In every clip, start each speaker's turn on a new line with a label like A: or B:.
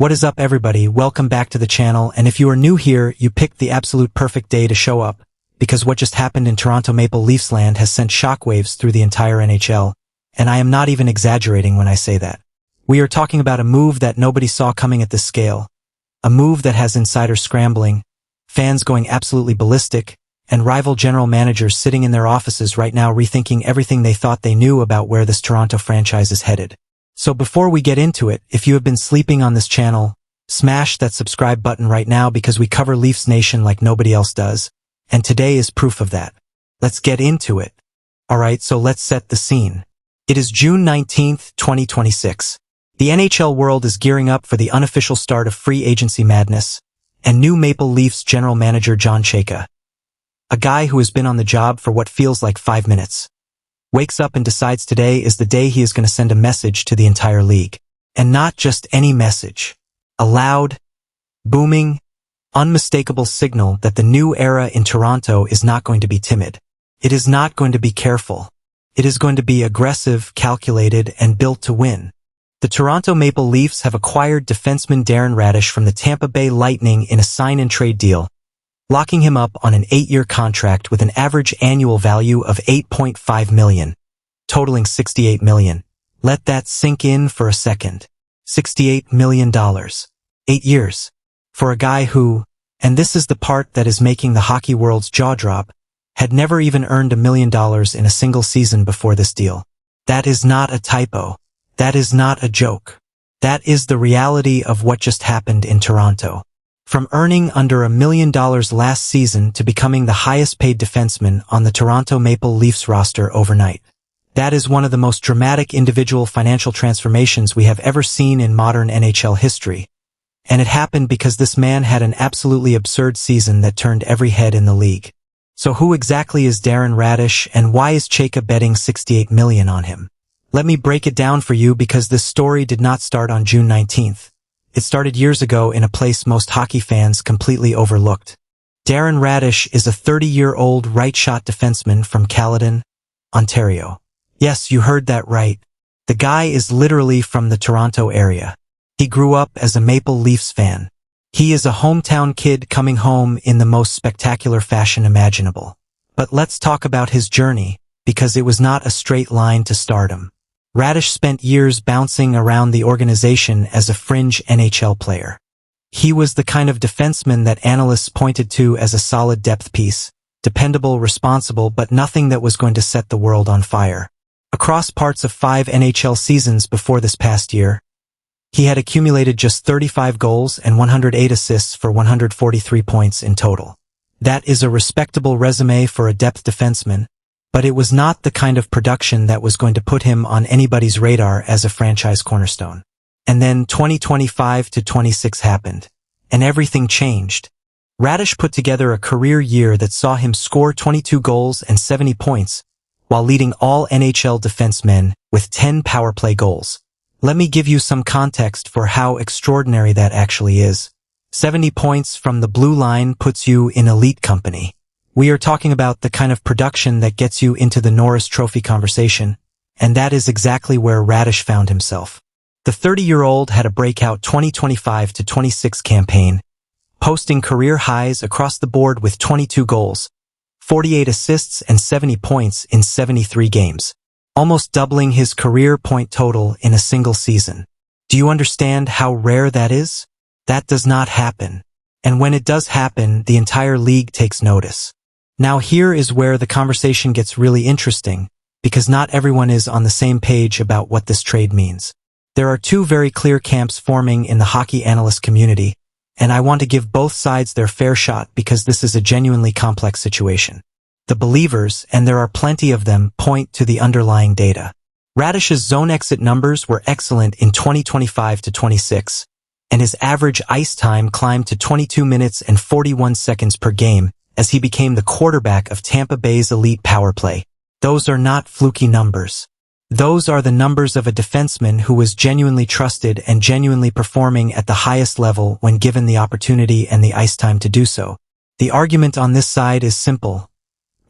A: What is up, everybody? Welcome back to the channel, and if you are new here, you picked the absolute perfect day to show up, because what just happened in Toronto Maple Leafs land has sent shockwaves through the entire NHL, and I am not even exaggerating when I say that. We are talking about a move that nobody saw coming at this scale, a move that has insiders scrambling, fans going absolutely ballistic, and rival general managers sitting in their offices right now rethinking everything they thought they knew about where this Toronto franchise is headed. So before we get into it, if you have been sleeping on this channel, smash that subscribe button right now because we cover Leafs Nation like nobody else does, and today is proof of that. Let's get into it. Alright, so let's set the scene. It is June 19th, 2026. The NHL world is gearing up for the unofficial start of free agency madness, and new Maple Leafs general manager John Chayka, a guy who has been on the job for what feels like 5 minutes, wakes up and decides today is the day he is going to send a message to the entire league. And not just any message. A loud, booming, unmistakable signal that the new era in Toronto is not going to be timid. It is not going to be careful. It is going to be aggressive, calculated, and built to win. The Toronto Maple Leafs have acquired defenseman Darren Raddysh from the Tampa Bay Lightning in a sign-and-trade deal, locking him up on an 8-year contract with an average annual value of $8.5 million, totaling $68 million. Let that sink in for a second. $68 million. 8 years. For a guy who, and this is the part that is making the hockey world's jaw drop, had never even earned $1 million in a single season before this deal. That is not a typo. That is not a joke. That is the reality of what just happened in Toronto. From earning under $1 million last season to becoming the highest-paid defenseman on the Toronto Maple Leafs roster overnight. That is one of the most dramatic individual financial transformations we have ever seen in modern NHL history. And it happened because this man had an absolutely absurd season that turned every head in the league. So who exactly is Darren Raddysh, and why is Chayka betting $68 million on him? Let me break it down for you because this story did not start on June 19th. It started years ago in a place most hockey fans completely overlooked. Darren Raddysh is a 30-year-old right-shot defenseman from Caledon, Ontario. Yes, you heard that right. The guy is literally from the Toronto area. He grew up as a Maple Leafs fan. He is a hometown kid coming home in the most spectacular fashion imaginable. But let's talk about his journey, because it was not a straight line to stardom. Raddysh spent years bouncing around the organization as a fringe NHL player. He was the kind of defenseman that analysts pointed to as a solid depth piece, dependable, responsible, but nothing that was going to set the world on fire. Across parts of 5 NHL seasons before this past year, he had accumulated just 35 goals and 108 assists for 143 points in total. That is a respectable resume for a depth defenseman, but it was not the kind of production that was going to put him on anybody's radar as a franchise cornerstone. And then 2025 to 26 happened, and everything changed. Raddysh put together a career year that saw him score 22 goals and 70 points, while leading all NHL defensemen with 10 power play goals. Let me give you some context for how extraordinary that actually is. 70 points from the blue line puts you in elite company. We are talking about the kind of production that gets you into the Norris Trophy conversation, and that is exactly where Raddysh found himself. The 30-year-old had a breakout 2025 to 26 campaign, posting career highs across the board with 22 goals, 48 assists and 70 points in 73 games, almost doubling his career point total in a single season. Do you understand how rare that is? That does not happen. And when it does happen, the entire league takes notice. Now here is where the conversation gets really interesting, because not everyone is on the same page about what this trade means. There are 2 very clear camps forming in the hockey analyst community, and I want to give both sides their fair shot because this is a genuinely complex situation. The believers, and there are plenty of them, point to the underlying data. Raddysh's zone exit numbers were excellent in 2025 to 26, and his average ice time climbed to 22 minutes and 41 seconds per game, as he became the quarterback of Tampa Bay's elite power play. Those are not fluky numbers. Those are the numbers of a defenseman who was genuinely trusted and genuinely performing at the highest level when given the opportunity and the ice time to do so. The argument on this side is simple.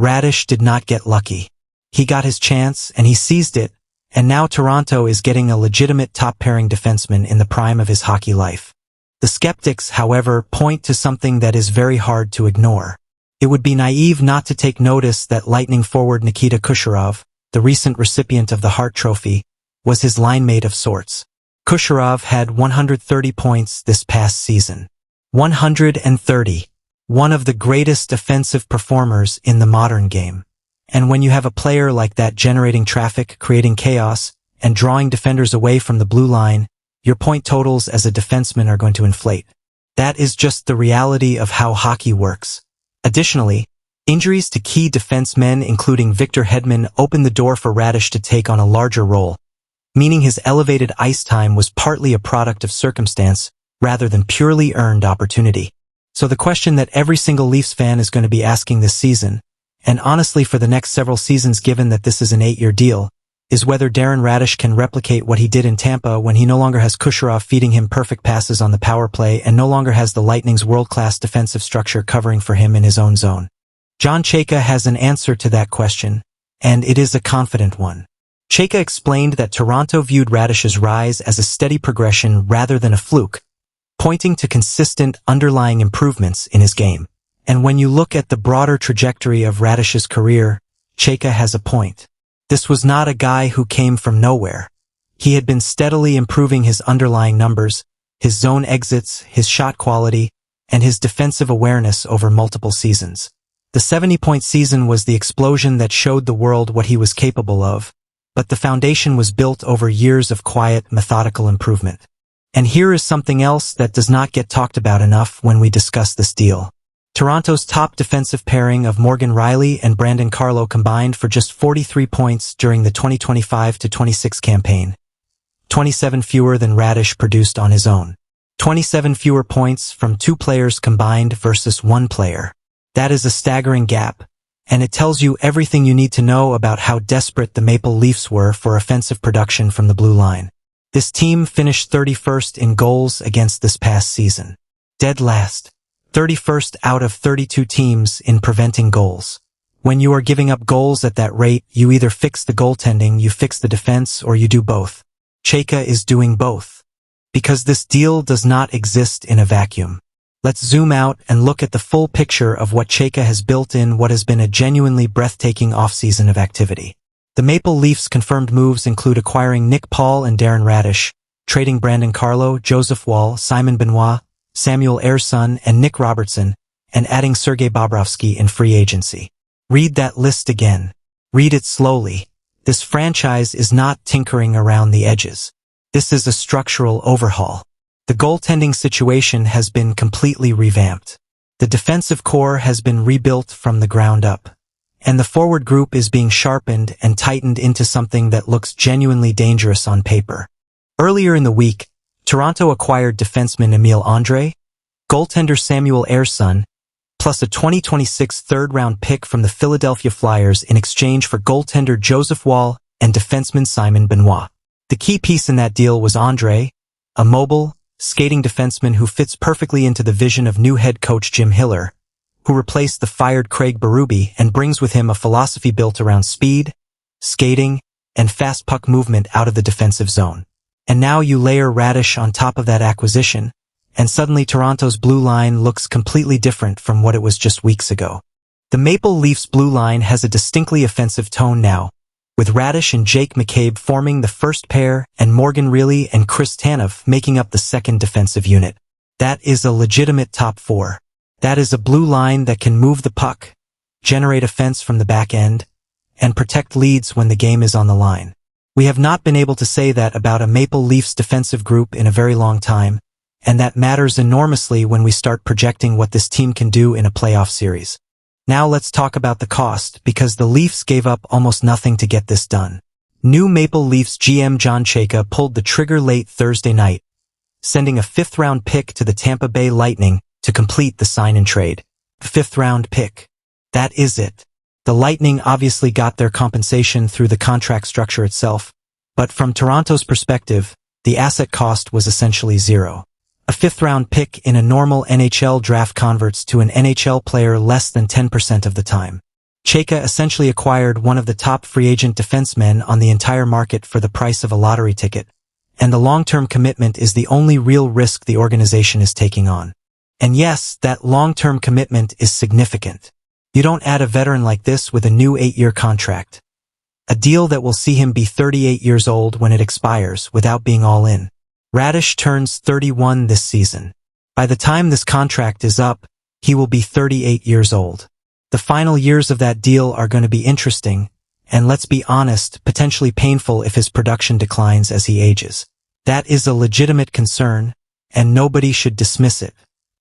A: Raddysh did not get lucky. He got his chance and he seized it, and now Toronto is getting a legitimate top-pairing defenseman in the prime of his hockey life. The skeptics, however, point to something that is very hard to ignore. It would be naive not to take notice that Lightning forward Nikita Kucherov, the recent recipient of the Hart Trophy, was his line mate of sorts. Kucherov had 130 points this past season. 130. One of the greatest offensive performers in the modern game. And when you have a player like that generating traffic, creating chaos, and drawing defenders away from the blue line, your point totals as a defenseman are going to inflate. That is just the reality of how hockey works. Additionally, injuries to key defensemen including Victor Hedman opened the door for Raddysh to take on a larger role, meaning his elevated ice time was partly a product of circumstance rather than purely earned opportunity. So the question that every single Leafs fan is going to be asking this season, and honestly for the next several seasons given that this is an 8-year deal, is whether Darren Raddysh can replicate what he did in Tampa when he no longer has Kucherov feeding him perfect passes on the power play and no longer has the Lightning's world-class defensive structure covering for him in his own zone. John Chayka has an answer to that question, and it is a confident one. Chayka explained that Toronto viewed Raddysh's rise as a steady progression rather than a fluke, pointing to consistent underlying improvements in his game. And when you look at the broader trajectory of Raddysh's career, Chayka has a point. This was not a guy who came from nowhere. He had been steadily improving his underlying numbers, his zone exits, his shot quality, and his defensive awareness over multiple seasons. The 70-point season was the explosion that showed the world what he was capable of, but the foundation was built over years of quiet, methodical improvement. And here is something else that does not get talked about enough when we discuss this deal. Toronto's top defensive pairing of Morgan Rielly and Brandon Carlo combined for just 43 points during the 2025-26 campaign. 27 fewer than Raddysh produced on his own. 27 fewer points from 2 players combined versus 1 player. That is a staggering gap, and it tells you everything you need to know about how desperate the Maple Leafs were for offensive production from the blue line. This team finished 31st in goals against this past season. Dead last. 31st out of 32 teams in preventing goals. When you are giving up goals at that rate, you either fix the goaltending, you fix the defense, or you do both. Chayka is doing both. Because this deal does not exist in a vacuum. Let's zoom out and look at the full picture of what Chayka has built in what has been a genuinely breathtaking offseason of activity. The Maple Leafs' confirmed moves include acquiring Nick Paul and Darren Raddysh, trading Brandon Carlo, Joseph Woll, Simon Benoit, Samuel Ersson, and Nick Robertson, and adding Sergei Bobrovsky in free agency. Read that list again. Read it slowly. This franchise is not tinkering around the edges. This is a structural overhaul. The goaltending situation has been completely revamped. The defensive core has been rebuilt from the ground up. And the forward group is being sharpened and tightened into something that looks genuinely dangerous on paper. Earlier in the week, Toronto acquired defenseman Emil Andrae, goaltender Samuel Ersson, plus a 2026 third-round pick from the Philadelphia Flyers in exchange for goaltender Joseph Woll and defenseman Simon Benoit. The key piece in that deal was Andrae, a mobile, skating defenseman who fits perfectly into the vision of new head coach Jim Hiller, who replaced the fired Craig Berube and brings with him a philosophy built around speed, skating, and fast puck movement out of the defensive zone. And now you layer Raddysh on top of that acquisition, and suddenly Toronto's blue line looks completely different from what it was just weeks ago. The Maple Leafs blue line has a distinctly offensive tone now, with Raddysh and Jake McCabe forming the first pair and Morgan Rielly and Chris Tanev making up the second defensive unit. That is a legitimate top 4. That is a blue line that can move the puck, generate offense from the back end, and protect leads when the game is on the line. We have not been able to say that about a Maple Leafs defensive group in a very long time, and that matters enormously when we start projecting what this team can do in a playoff series. Now let's talk about the cost, because the Leafs gave up almost nothing to get this done. New Maple Leafs GM John Chayka pulled the trigger late Thursday night, sending a 5th-round pick to the Tampa Bay Lightning to complete the sign-and-trade. The 5th-round pick. That is it. The Lightning obviously got their compensation through the contract structure itself, but from Toronto's perspective, the asset cost was essentially zero. A 5th-round pick in a normal NHL draft converts to an NHL player less than 10% of the time. Chayka essentially acquired one of the top free agent defensemen on the entire market for the price of a lottery ticket, and the long-term commitment is the only real risk the organization is taking on. And yes, that long-term commitment is significant. You don't add a veteran like this with a new 8-year contract. A deal that will see him be 38 years old when it expires without being all in. Radish turns 31 this season. By the time this contract is up, he will be 38 years old. The final years of that deal are going to be interesting, and let's be honest, potentially painful if his production declines as he ages. That is a legitimate concern, and nobody should dismiss it.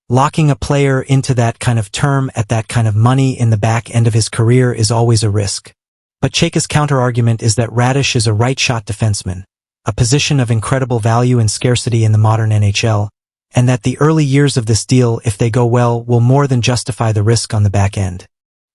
A: Locking a player into that kind of term at that kind of money in the back end of his career is always a risk. But Chayka's counterargument is that Radish is a right-shot defenseman, a position of incredible value and scarcity in the modern NHL, and that the early years of this deal, if they go well, will more than justify the risk on the back end.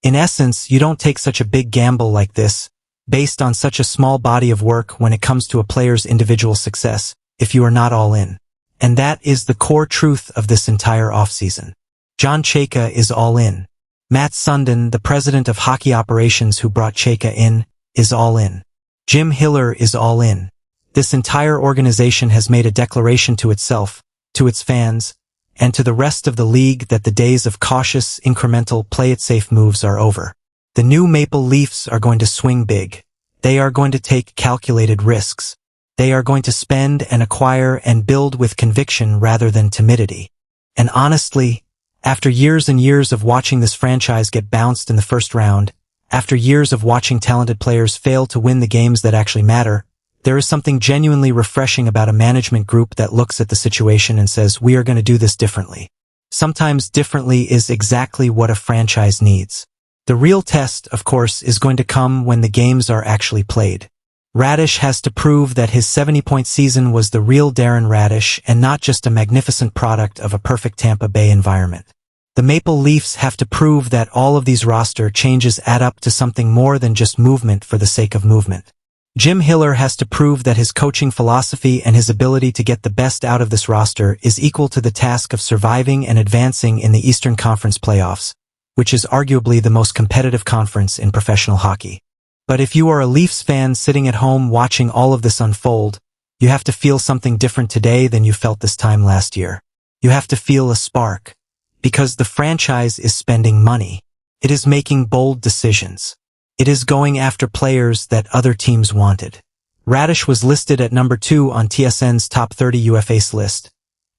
A: In essence, you don't take such a big gamble like this, based on such a small body of work when it comes to a player's individual success, if you are not all in. And that is the core truth of this entire offseason. John Chayka is all in. Matt Sundin, the president of hockey operations who brought Chayka in, is all in. Jim Hiller is all in. This entire organization has made a declaration to itself, to its fans, and to the rest of the league that the days of cautious, incremental, play-it-safe moves are over. The new Maple Leafs are going to swing big. They are going to take calculated risks. They are going to spend and acquire and build with conviction rather than timidity. And honestly, after years and years of watching this franchise get bounced in the first round, after years of watching talented players fail to win the games that actually matter, there is something genuinely refreshing about a management group that looks at the situation and says, we are going to do this differently. Sometimes differently is exactly what a franchise needs. The real test, of course, is going to come when the games are actually played. Radish has to prove that his 70-point season was the real Darren Radish and not just a magnificent product of a perfect Tampa Bay environment. The Maple Leafs have to prove that all of these roster changes add up to something more than just movement for the sake of movement. Jim Hiller has to prove that his coaching philosophy and his ability to get the best out of this roster is equal to the task of surviving and advancing in the Eastern Conference playoffs, which is arguably the most competitive conference in professional hockey. But if you are a Leafs fan sitting at home watching all of this unfold, you have to feel something different today than you felt this time last year. You have to feel a spark, because the franchise is spending money. It is making bold decisions. It is going after players that other teams wanted. Radish was listed at number 2 on TSN's top 30 UFAs list,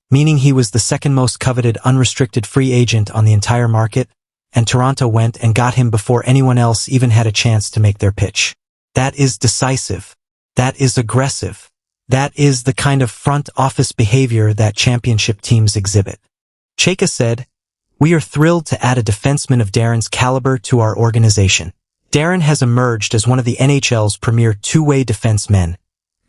A: meaning he was the second most coveted unrestricted free agent on the entire market, and Toronto went and got him before anyone else even had a chance to make their pitch. That is decisive. That is aggressive. That is the kind of front office behavior that championship teams exhibit. Chayka said, "We are thrilled to add a defenseman of Darren's caliber to our organization. Darren has emerged as one of the NHL's premier two-way defensemen,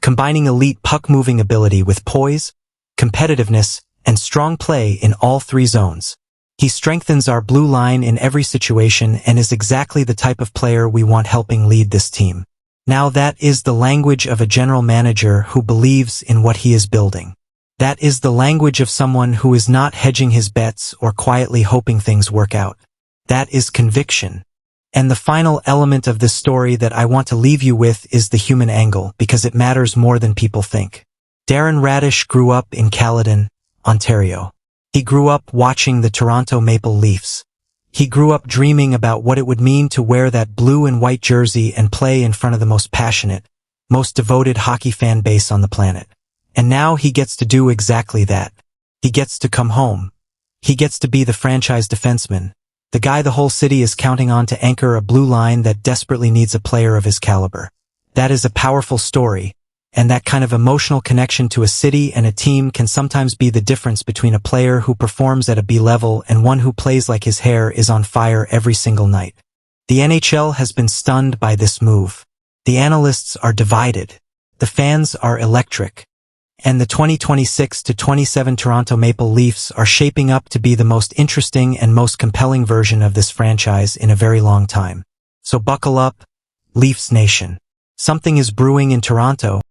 A: combining elite puck-moving ability with poise, competitiveness, and strong play in all 3 zones. He strengthens our blue line in every situation and is exactly the type of player we want helping lead this team." Now that is the language of a general manager who believes in what he is building. That is the language of someone who is not hedging his bets or quietly hoping things work out. That is conviction. And the final element of this story that I want to leave you with is the human angle, because it matters more than people think. Darren Radish grew up in Caledon, Ontario. He grew up watching the Toronto Maple Leafs. He grew up dreaming about what it would mean to wear that blue and white jersey and play in front of the most passionate, most devoted hockey fan base on the planet. And now he gets to do exactly that. He gets to come home. He gets to be the franchise defenseman, the guy the whole city is counting on to anchor a blue line that desperately needs a player of his caliber. That is a powerful story, and that kind of emotional connection to a city and a team can sometimes be the difference between a player who performs at a B level and one who plays like his hair is on fire every single night. The NHL has been stunned by this move. The analysts are divided. The fans are electric. And the 2026-27 Toronto Maple Leafs are shaping up to be the most interesting and most compelling version of this franchise in a very long time. So buckle up, Leafs Nation. Something is brewing in Toronto.